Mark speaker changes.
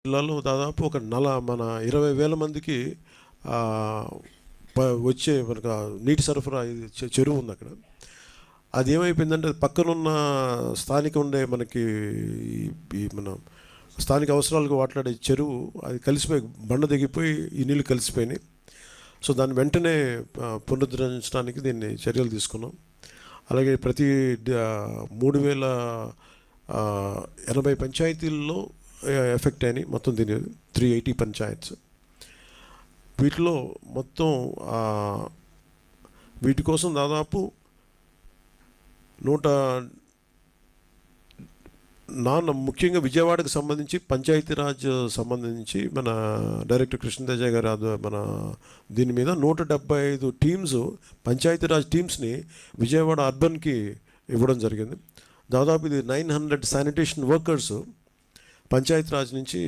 Speaker 1: జిల్లాలో దాదాపు మన 20,000 మందికి వచ్చే మనకు నీటి సరఫరా చెరువు ఉంది అక్కడ. అది ఏమైపోయిందంటే పక్కనున్న స్థానిక ఉండే మనకి ఈ మన స్థానిక అవసరాలకు వాట్లాడే చెరువు అది కలిసిపోయి బండ దిగిపోయి ఈ నీళ్ళు కలిసిపోయినాయి. సో దాన్ని వెంటనే పునరుద్ధరించడానికి దీన్ని చర్యలు తీసుకున్నాం. అలాగే ప్రతి 3,080 పంచాయతీల్లో ఎఫెక్ట్ అయినాయి. మొత్తం దీని 380 పంచాయత్స్. వీటిలో మొత్తం వీటి కోసం దాదాపు ముఖ్యంగా విజయవాడకు సంబంధించి పంచాయతీరాజ్ సంబంధించి మన డైరెక్టర్ కృష్ణతేజ గారు మన దీని మీద 175 టీమ్స్ పంచాయతీరాజ్ టీమ్స్ని విజయవాడ అర్బన్కి ఇవ్వడం జరిగింది. దాదాపు ఇది 900 శానిటేషన్ వర్కర్స్ పంచాయతీరాజ్ నుంచి